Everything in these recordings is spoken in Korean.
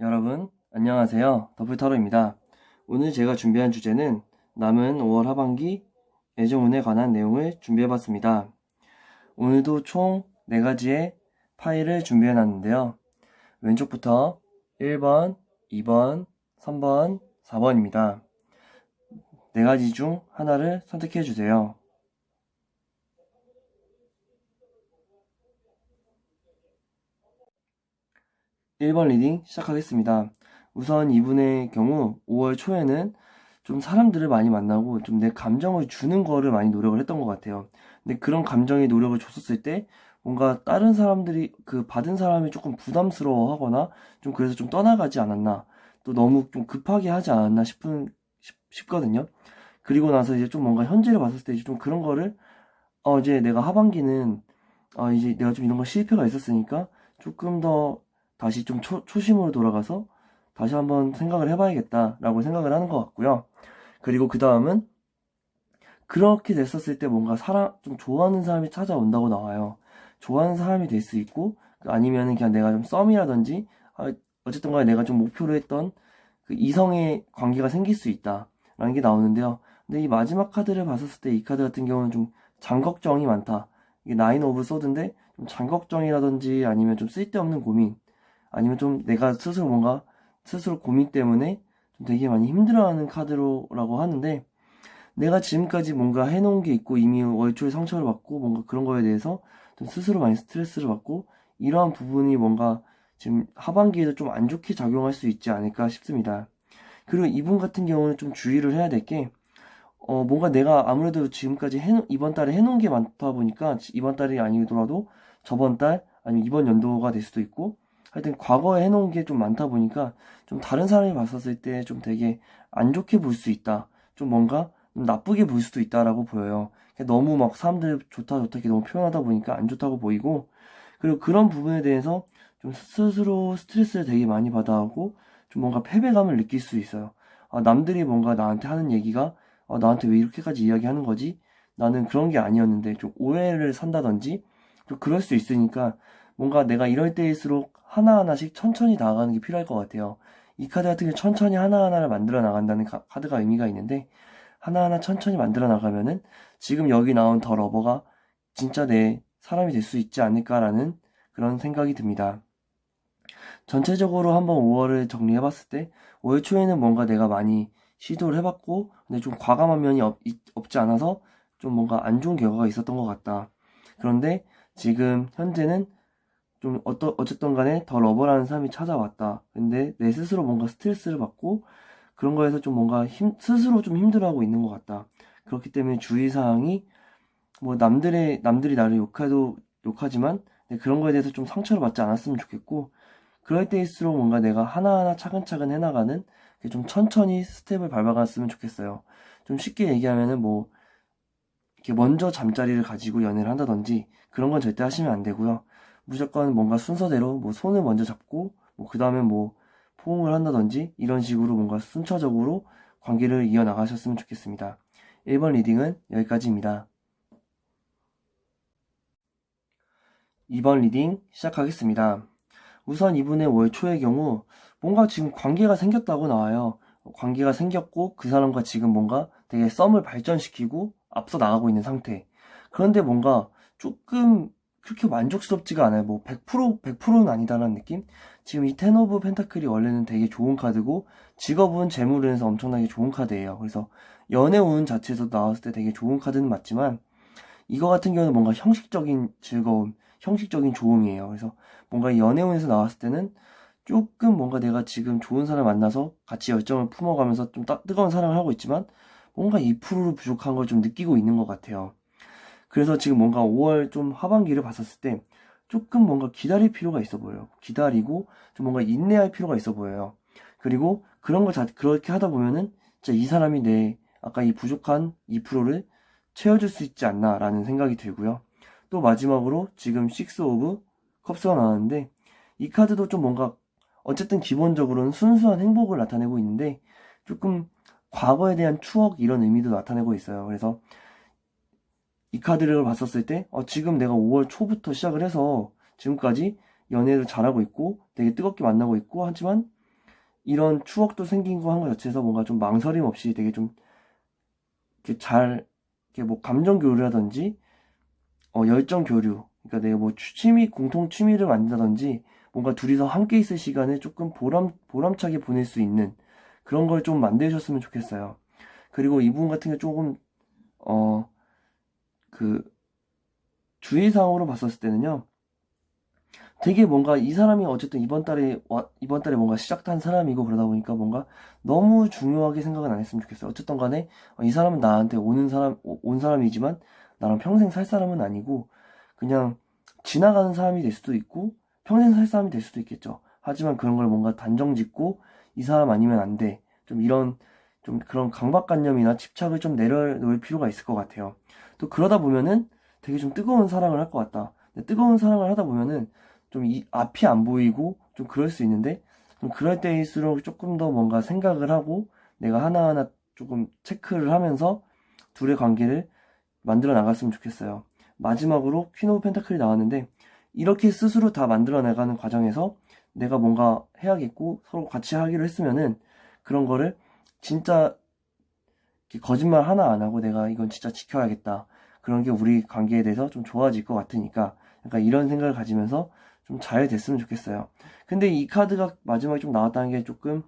여러분, 안녕하세요. 더블타로입니다. 오늘 제가 준비한 주제는 남은 5월 하반기 애정운에 관한 내용을 준비해봤습니다. 오늘도 총 4가지의 파일을 준비해놨는데요. 왼쪽부터 1번, 2번, 3번, 4번입니다. 4가지 중 하나를 선택해주세요. 1번 리딩 시작하겠습니다. 우선 이분의 경우 5월 초에는 좀 사람들을 많이 만나고 좀 내 감정을 주는 거를 많이 노력을 했던 것 같아요. 근데 그런 감정의 노력을 줬었을 때 뭔가 다른 사람들이 그 받은 사람이 조금 부담스러워 하거나 좀 그래서 좀 떠나가지 않았나, 또 너무 좀 급하게 하지 않았나 싶거든요. 그리고 나서 이제 좀 뭔가 현재를 봤을 때 이제 좀 그런 거를 이제 내가 하반기는 이제 내가 좀 이런 거 실패가 있었으니까 조금 더 다시 좀 초심으로 돌아가서 다시 한번 생각을 해봐야겠다라고 생각을 하는 것 같고요. 그리고 그 다음은 그렇게 됐었을 때 뭔가 좀 좋아하는 사람이 찾아온다고 나와요. 좋아하는 사람이 될 수 있고, 아니면은 그냥 내가 좀 썸이라든지, 어쨌든 간에 내가 좀 목표로 했던 그 이성의 관계가 생길 수 있다라는 게 나오는데요. 근데 이 마지막 카드를 봤었을 때 이 카드 같은 경우는 좀 장걱정이 많다. 이게 나인 오브 소드인데 좀 장걱정이라든지 아니면 좀 쓸데없는 고민, 아니면 좀 내가 스스로 고민 때문에 좀 되게 많이 힘들어하는 카드라고 하는데, 내가 지금까지 뭔가 해놓은 게 있고 이미 월초에 상처를 받고 뭔가 그런 거에 대해서 좀 스스로 많이 스트레스를 받고, 이러한 부분이 뭔가 지금 하반기에도 좀 안 좋게 작용할 수 있지 않을까 싶습니다. 그리고 이분 같은 경우는 좀 주의를 해야 될 게, 뭔가 내가 아무래도 지금까지 이번 달에 해놓은 게 많다 보니까 이번 달이 아니더라도 저번 달 아니면 이번 연도가 될 수도 있고, 하여튼 과거에 해놓은 게 좀 많다 보니까 좀 다른 사람이 봤었을 때 좀 되게 안 좋게 볼 수 있다. 좀 뭔가 좀 나쁘게 볼 수도 있다라고 보여요. 너무 막 사람들 좋다 좋다 이렇게 너무 표현하다 보니까 안 좋다고 보이고, 그리고 그런 부분에 대해서 좀 스스로 스트레스를 되게 많이 받아하고 좀 뭔가 패배감을 느낄 수 있어요. 남들이 뭔가 나한테 하는 얘기가 나한테 왜 이렇게까지 이야기하는 거지? 나는 그런 게 아니었는데 좀 오해를 산다든지 좀 그럴 수 있으니까 뭔가 내가 이럴 때일수록 하나하나씩 천천히 나아가는 게 필요할 것 같아요. 이 카드 같은 경우 천천히 하나하나를 만들어 나간다는 카드가 의미가 있는데, 하나하나 천천히 만들어 나가면은 지금 여기 나온 더 러버가 진짜 내 사람이 될 수 있지 않을까라는 그런 생각이 듭니다. 전체적으로 한번 5월을 정리해봤을 때 5월 초에는 뭔가 내가 많이 시도를 해봤고 근데 좀 과감한 면이 없지 않아서 좀 뭔가 안 좋은 결과가 있었던 것 같다. 그런데 지금 현재는 좀 어쨌든 간에 더 러버라는 사람이 찾아왔다. 근데 내 스스로 뭔가 스트레스를 받고 그런 거에서 좀 뭔가 스스로 좀 힘들어하고 있는 것 같다. 그렇기 때문에 주의사항이 뭐 남들이 나를 욕하지만 그런 거에 대해서 좀 상처를 받지 않았으면 좋겠고, 그럴 때일수록 뭔가 내가 하나하나 차근차근 해나가는 좀 천천히 스텝을 밟아갔으면 좋겠어요. 좀 쉽게 얘기하면은 뭐 이렇게 먼저 잠자리를 가지고 연애를 한다든지 그런 건 절대 하시면 안 되고요. 무조건 뭔가 순서대로 뭐 손을 먼저 잡고 뭐 그 다음에 뭐 포옹을 한다든지 이런 식으로 뭔가 순차적으로 관계를 이어나가셨으면 좋겠습니다. 1번 리딩은 여기까지입니다. 2번 리딩 시작하겠습니다. 우선 이분의 월 초의 경우 뭔가 지금 관계가 생겼다고 나와요. 관계가 생겼고 그 사람과 지금 뭔가 되게 썸을 발전시키고 앞서 나가고 있는 상태. 그런데 뭔가 조금 그렇게 만족스럽지가 않아요. 뭐 100%는 아니다라는 느낌? 지금 이 텐 오브 펜타클이 원래는 되게 좋은 카드고 직업은 재물운에서 엄청나게 좋은 카드예요. 그래서 연애운 자체에서 나왔을 때 되게 좋은 카드는 맞지만 이거 같은 경우는 뭔가 형식적인 즐거움, 형식적인 좋음이에요. 그래서 뭔가 연애운에서 나왔을 때는 조금 뭔가 내가 지금 좋은 사람 만나서 같이 열정을 품어가면서 좀 뜨거운 사랑을 하고 있지만 뭔가 2%로 부족한 걸 좀 느끼고 있는 것 같아요. 그래서 지금 뭔가 5월 좀 하반기를 봤었을 때 조금 뭔가 기다릴 필요가 있어 보여요. 기다리고 좀 뭔가 인내할 필요가 있어 보여요. 그리고 그렇게 하다 보면은 진짜 이 사람이 내 아까 이 부족한 2%를 채워줄 수 있지 않나라는 생각이 들고요. 또 마지막으로 지금 6 오브 컵스가 나왔는데 이 카드도 좀 뭔가 어쨌든 기본적으로는 순수한 행복을 나타내고 있는데 조금 과거에 대한 추억 이런 의미도 나타내고 있어요. 그래서 이 카드를 봤었을 때 지금 내가 5월 초부터 시작을 해서 지금까지 연애를 잘하고 있고 되게 뜨겁게 만나고 있고 하지만 이런 추억도 생기고 한 것 자체에서 뭔가 좀 망설임 없이 되게 좀 이렇게 잘 이렇게 뭐 감정 교류라든지 열정 교류, 그러니까 내가 뭐 공통 취미를 만든다든지 뭔가 둘이서 함께 있을 시간을 조금 보람차게 보낼 수 있는 그런 걸 좀 만드셨으면 좋겠어요. 그리고 이분 같은 경우 조금 어 그 주의사항으로 봤었을 때는요. 되게 뭔가 이 사람이 어쨌든 이번 달에 뭔가 시작한 사람이고 그러다 보니까 뭔가 너무 중요하게 생각은 안 했으면 좋겠어요. 어쨌든 간에 이 사람은 나한테 온 사람이지만 나랑 평생 살 사람은 아니고 그냥 지나가는 사람이 될 수도 있고 평생 살 사람이 될 수도 있겠죠. 하지만 그런 걸 뭔가 단정 짓고 이 사람 아니면 안 돼. 좀 그런 강박관념이나 집착을 좀 내려놓을 필요가 있을 것 같아요. 또 그러다 보면은 되게 좀 뜨거운 사랑을 할 것 같다. 근데 뜨거운 사랑을 하다 보면은 좀 앞이 안 보이고 좀 그럴 수 있는데 좀 그럴 때일수록 조금 더 뭔가 생각을 하고 내가 하나하나 조금 체크를 하면서 둘의 관계를 만들어 나갔으면 좋겠어요. 마지막으로 퀸 오브 펜타클이 나왔는데 이렇게 스스로 다 만들어 나가는 과정에서 내가 뭔가 해야겠고 서로 같이 하기로 했으면은 그런 거를 진짜 이렇게 거짓말 하나 안 하고 내가 이건 진짜 지켜야겠다. 그런 게 우리 관계에 대해서 좀 좋아질 것 같으니까 약간 이런 생각을 가지면서 좀 잘 됐으면 좋겠어요. 근데 이 카드가 마지막에 좀 나왔다는 게 조금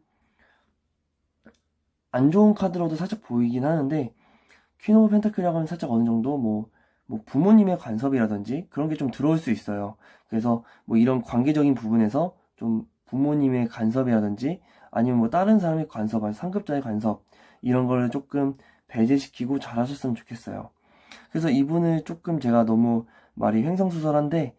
안 좋은 카드로도 살짝 보이긴 하는데 퀸 오브 펜타클이라고 하면 살짝 어느 정도 뭐 부모님의 간섭이라든지 그런 게 좀 들어올 수 있어요. 그래서 뭐 이런 관계적인 부분에서 좀 부모님의 간섭이라든지 아니면 뭐 다른 사람의 간섭, 아니 상급자의 간섭 이런 거를 조금 배제시키고 잘하셨으면 좋겠어요. 그래서 이분을 조금 제가 너무 말이 횡성수설한데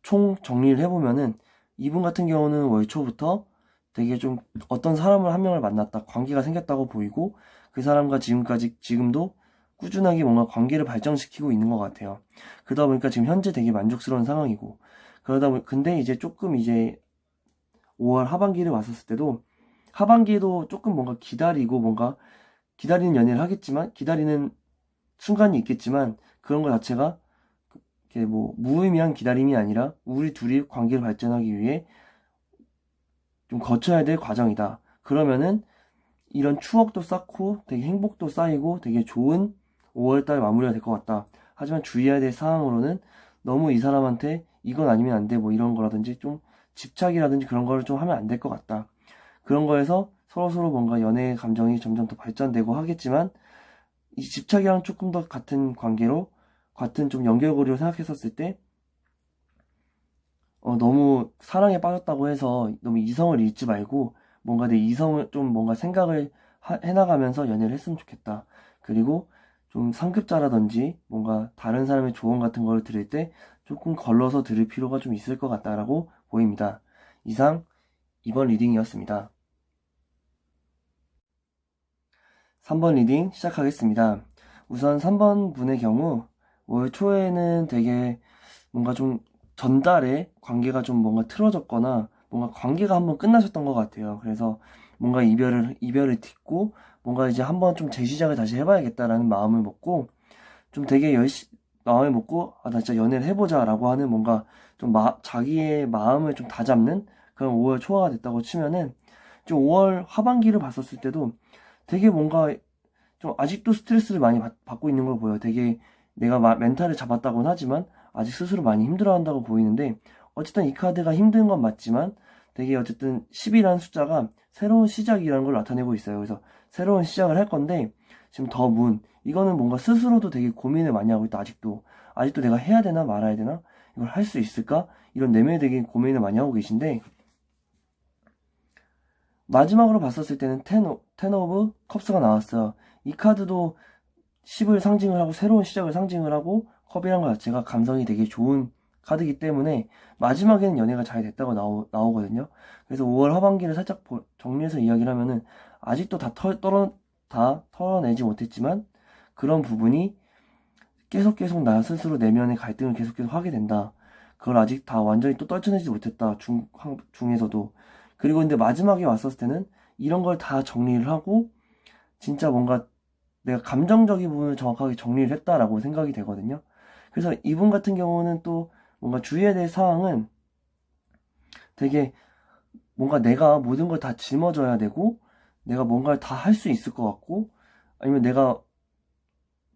총 정리를 해보면은 이분 같은 경우는 월 초부터 되게 좀 어떤 사람을 한 명을 만났다, 관계가 생겼다고 보이고 그 사람과 지금도 꾸준하게 뭔가 관계를 발전시키고 있는 것 같아요. 그러다 보니까 지금 현재 되게 만족스러운 상황이고 근데 이제 조금 이제 5월 하반기를 왔었을 때도 하반기에도 조금 뭔가 기다리고 뭔가 기다리는 연애를 하겠지만 기다리는 순간이 있겠지만 그런 것 자체가 이렇게 뭐 무의미한 기다림이 아니라 우리 둘이 관계를 발전하기 위해 좀 거쳐야 될 과정이다. 그러면은 이런 추억도 쌓고 되게 행복도 쌓이고 되게 좋은 5월달 마무리가 될 것 같다. 하지만 주의해야 될 사항으로는 너무 이 사람한테 이건 아니면 안 돼 뭐 이런 거라든지 좀 집착이라든지 그런 거를 좀 하면 안 될 것 같다. 그런 거에서 서로서로 뭔가 연애의 감정이 점점 더 발전되고 하겠지만 이 집착이랑 조금 더 같은 관계로 같은 좀 연결고리로 생각했었을 때 너무 사랑에 빠졌다고 해서 너무 이성을 잃지 말고 뭔가 내 이성을 좀 뭔가 생각을 해나가면서 연애를 했으면 좋겠다. 그리고 좀 상급자라든지 뭔가 다른 사람의 조언 같은 걸 들을 때 조금 걸러서 들을 필요가 좀 있을 것 같다라고 보입니다. 이상 2번 리딩이었습니다. 3번 리딩 시작하겠습니다. 우선 3번 분의 경우 올 초에는 되게 뭔가 좀 전달에 관계가 좀 뭔가 틀어졌거나 뭔가 관계가 한번 끝나셨던 것 같아요. 그래서 뭔가 이별을 딛고 뭔가 이제 한번 좀 재시작을 다시 해봐야겠다라는 마음을 먹고 좀 되게 마음을 먹고 나 진짜 연애를 해보자라고 하는 뭔가 좀 자기의 마음을 좀 다잡는 그런 5월 초가 됐다고 치면은 좀 5월 하반기를 봤었을 때도 되게 뭔가 좀 아직도 스트레스를 많이 받고 있는 걸 보여요. 되게 내가 멘탈을 잡았다고는 하지만 아직 스스로 많이 힘들어한다고 보이는데 어쨌든 이 카드가 힘든 건 맞지만 되게 어쨌든 10이라는 숫자가 새로운 시작이라는 걸 나타내고 있어요. 그래서 새로운 시작을 할 건데 지금 이거는 뭔가 스스로도 되게 고민을 많이 하고 있다. 아직도 내가 해야 되나 말아야 되나 이걸 할 수 있을까 이런 내면에 되게 고민을 많이 하고 계신데 마지막으로 봤었을 때는 텐 오브 컵스가 나왔어요. 이 카드도 10을 상징을 하고 새로운 시작을 상징을 하고 컵이란 것 자체가 감성이 되게 좋은 카드이기 때문에 마지막에는 연애가 잘 됐다고 나오거든요. 그래서 5월 하반기를 살짝 정리해서 이야기를 하면은 아직도 다 털어내지 못했지만 그런 부분이 계속 나 스스로 내면의 갈등을 계속 하게 된다. 그걸 아직 다 완전히 또 떨쳐내지 못했다. 중에서도. 그리고 근데 마지막에 왔었을 때는 이런 걸 다 정리를 하고 진짜 뭔가 내가 감정적인 부분을 정확하게 정리를 했다라고 생각이 되거든요. 그래서 이분 같은 경우는 또 뭔가 주의해야 될 사항은 되게 뭔가 내가 모든 걸 다 짊어져야 되고, 내가 뭔가를 다 할 수 있을 것 같고, 아니면 내가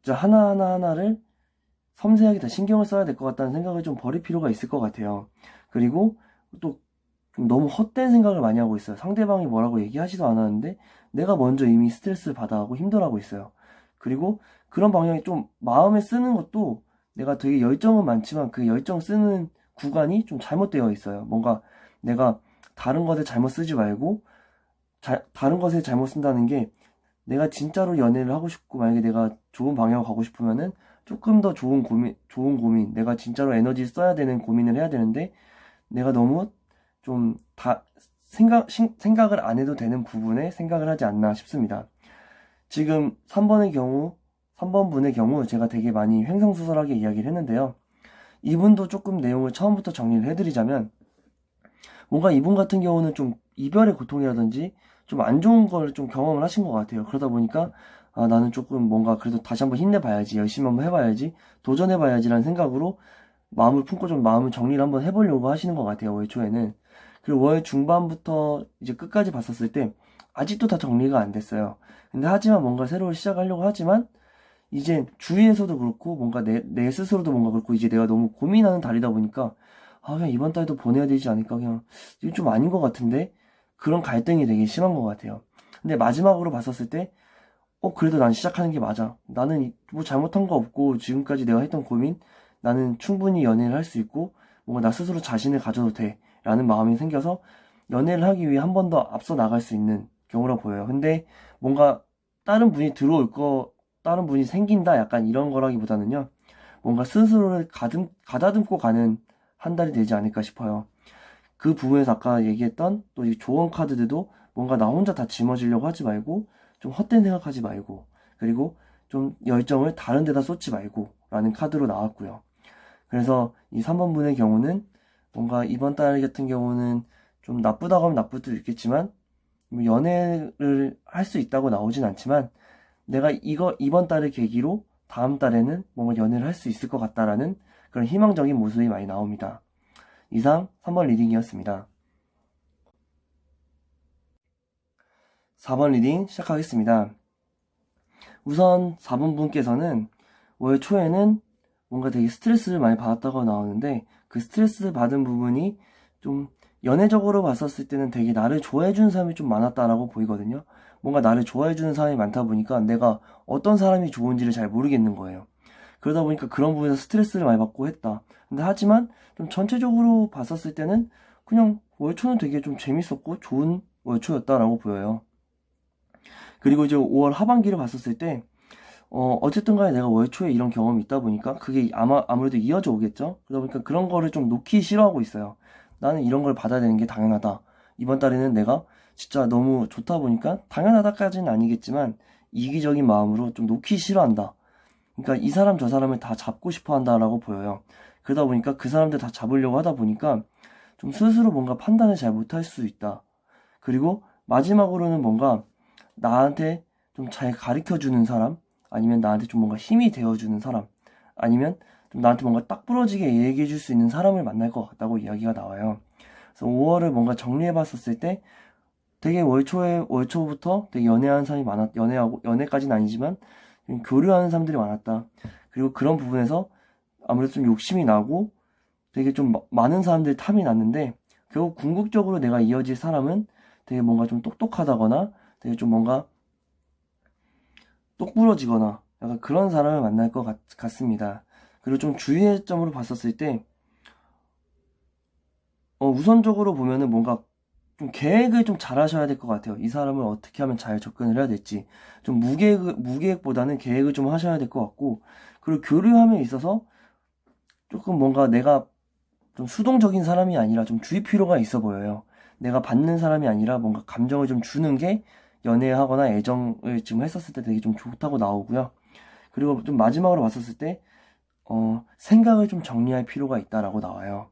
진짜 하나하나를 섬세하게 다 신경을 써야 될 것 같다는 생각을 좀 버릴 필요가 있을 것 같아요. 그리고 또 좀 너무 헛된 생각을 많이 하고 있어요. 상대방이 뭐라고 얘기하지도 않았는데 내가 먼저 이미 스트레스를 받아하고 힘들어하고 있어요. 그리고 그런 방향이 좀 마음에 쓰는 것도 내가 되게 열정은 많지만 그 열정 쓰는 구간이 좀 잘못되어 있어요. 뭔가 내가 다른 것에 잘못 쓰지 말고 다른 것에 잘못 쓴다는 게 내가 진짜로 연애를 하고 싶고 만약에 내가 좋은 방향으로 가고 싶으면은 조금 더 좋은 고민, 내가 진짜로 에너지 써야 되는 고민을 해야 되는데 내가 너무 좀 생각을 안 해도 되는 부분에 생각을 하지 않나 싶습니다. 지금 3번 분의 경우 제가 되게 많이 횡성수설하게 이야기를 했는데요. 이분도 조금 내용을 처음부터 정리를 해드리자면 뭔가 이분 같은 경우는 좀 이별의 고통이라든지 좀 안 좋은 걸 좀 경험을 하신 것 같아요. 그러다 보니까 아, 나는 조금 뭔가 그래도 다시 한번 힘내봐야지, 열심히 한번 해봐야지, 도전해봐야지라는 생각으로 마음을 품고 좀 마음을 정리를 한번 해보려고 하시는 것 같아요, 월 초에는. 그리고 월 중반부터 이제 끝까지 봤었을 때 아직도 다 정리가 안 됐어요. 근데 하지만 뭔가 새로 시작하려고 하지만 이제 주위에서도 그렇고 뭔가 내 스스로도 뭔가 그렇고 이제 내가 너무 고민하는 달이다 보니까 아 그냥 이번 달도 보내야 되지 않을까 그냥 이건 좀 아닌 것 같은데 그런 갈등이 되게 심한 것 같아요. 근데 마지막으로 봤었을 때 그래도 난 시작하는 게 맞아. 나는 뭐 잘못한 거 없고 지금까지 내가 했던 고민 나는 충분히 연애를 할 수 있고 뭔가 나 스스로 자신을 가져도 돼 라는 마음이 생겨서 연애를 하기 위해 한 번 더 앞서 나갈 수 있는 경우라 보여요. 근데 뭔가 다른 분이 들어올 거 다른 분이 생긴다 약간 이런 거라기보다는요 뭔가 스스로를 가다듬고 가는 한 달이 되지 않을까 싶어요. 그 부분에서 아까 얘기했던 또 이 조언 카드들도 뭔가 나 혼자 다 짊어지려고 하지 말고 좀 헛된 생각하지 말고 그리고 좀 열정을 다른 데다 쏟지 말고 라는 카드로 나왔고요. 그래서 이 3번 분의 경우는 뭔가 이번 달 같은 경우는 좀 나쁘다고 하면 나쁠 수도 있겠지만 뭐 연애를 할 수 있다고 나오진 않지만 내가 이번 달을 계기로 다음 달에는 뭔가 연애를 할 수 있을 것 같다라는 그런 희망적인 모습이 많이 나옵니다. 이상 3번 리딩이었습니다. 4번 리딩 시작하겠습니다. 우선 4번 분께서는 월 초에는 뭔가 되게 스트레스를 많이 받았다고 나오는데 그 스트레스 받은 부분이 좀 연애적으로 봤었을 때는 되게 나를 좋아해주는 사람이 좀 많았다라고 보이거든요. 뭔가 나를 좋아해주는 사람이 많다 보니까 내가 어떤 사람이 좋은지를 잘 모르겠는 거예요. 그러다 보니까 그런 부분에서 스트레스를 많이 받고 했다. 근데 하지만 좀 전체적으로 봤었을 때는 그냥 월초는 되게 좀 재밌었고 좋은 월초였다라고 보여요. 그리고 이제 5월 하반기를 봤었을 때 어쨌든 간에 내가 월초에 이런 경험이 있다 보니까 그게 아무래도 이어져 오겠죠? 그러다 보니까 그런 거를 좀 놓기 싫어하고 있어요. 나는 이런 걸 받아야 되는 게 당연하다. 이번 달에는 내가 진짜 너무 좋다 보니까 당연하다까지는 아니겠지만 이기적인 마음으로 좀 놓기 싫어한다. 그러니까 이 사람 저 사람을 다 잡고 싶어 한다라고 보여요. 그러다 보니까 그 사람들 다 잡으려고 하다 보니까 좀 스스로 뭔가 판단을 잘 못할 수 있다. 그리고 마지막으로는 뭔가 나한테 좀 잘 가르쳐 주는 사람, 아니면 나한테 좀 뭔가 힘이 되어주는 사람, 아니면 좀 나한테 뭔가 딱 부러지게 얘기해 줄 수 있는 사람을 만날 것 같다고 이야기가 나와요. 그래서 5월을 뭔가 정리해 봤었을 때 되게 월초부터 되게 연애하는 사람이 연애까지는 아니지만 교류하는 사람들이 많았다. 그리고 그런 부분에서 아무래도 좀 욕심이 나고 되게 좀 많은 사람들이 탐이 났는데 결국 궁극적으로 내가 이어질 사람은 되게 뭔가 좀 똑똑하다거나 되게 좀 뭔가 똑부러지거나 약간 그런 사람을 만날 것 같습니다. 그리고 좀 주의의 점으로 봤었을 때 우선적으로 보면은 뭔가 좀 계획을 좀 잘 하셔야 될 것 같아요. 이 사람을 어떻게 하면 잘 접근을 해야 될지. 좀 무계획보다는 계획을 좀 하셔야 될 것 같고, 그리고 교류함에 있어서 조금 뭔가 내가 좀 수동적인 사람이 아니라 좀 주의 필요가 있어 보여요. 내가 받는 사람이 아니라 뭔가 감정을 좀 주는 게 연애하거나 애정을 지금 했었을 때 되게 좀 좋다고 나오고요. 그리고 좀 마지막으로 봤었을 때, 생각을 좀 정리할 필요가 있다라고 나와요.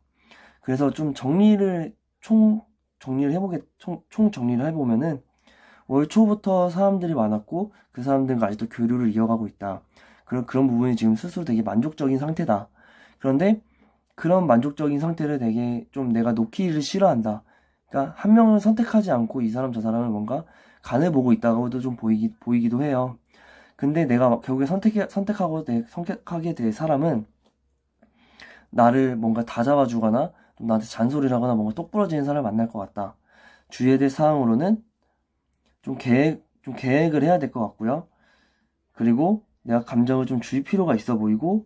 그래서 좀 총 정리를 해보면은 월 초부터 사람들이 많았고 그 사람들과 아직도 교류를 이어가고 있다. 그런 부분이 지금 스스로 되게 만족적인 상태다. 그런데 그런 만족적인 상태를 되게 좀 내가 놓기를 싫어한다. 그러니까 한 명을 선택하지 않고 이 사람 저 사람을 뭔가 간을 보고 있다고도 좀 보이기도 해요. 근데 내가 결국에 선택하게 될 사람은 나를 뭔가 다 잡아주거나 좀 나한테 잔소리를 하거나 뭔가 똑부러지는 사람을 만날 것 같다. 주의해야 될 사항으로는 좀 계획을 해야 될 것 같고요. 그리고 내가 감정을 좀 줄일 필요가 있어 보이고,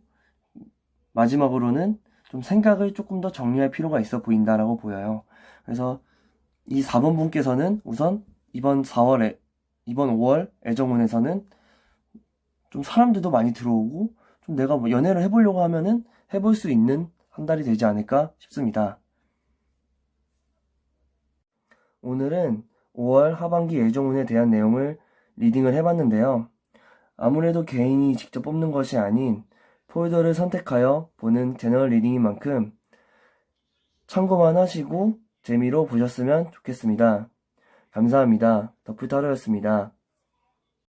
마지막으로는 좀 생각을 조금 더 정리할 필요가 있어 보인다라고 보여요. 그래서 이 4번 분께서는 우선 이번 5월 애정운에서는 좀 사람들도 많이 들어오고, 좀 내가 뭐 연애를 해보려고 하면은 해볼 수 있는 한 달이 되지 않을까 싶습니다. 오늘은 5월 하반기 애정운에 대한 내용을 리딩을 해봤는데요. 아무래도 개인이 직접 뽑는 것이 아닌 폴더를 선택하여 보는 제너럴 리딩인 만큼 참고만 하시고 재미로 보셨으면 좋겠습니다. 감사합니다. 더풀타로였습니다.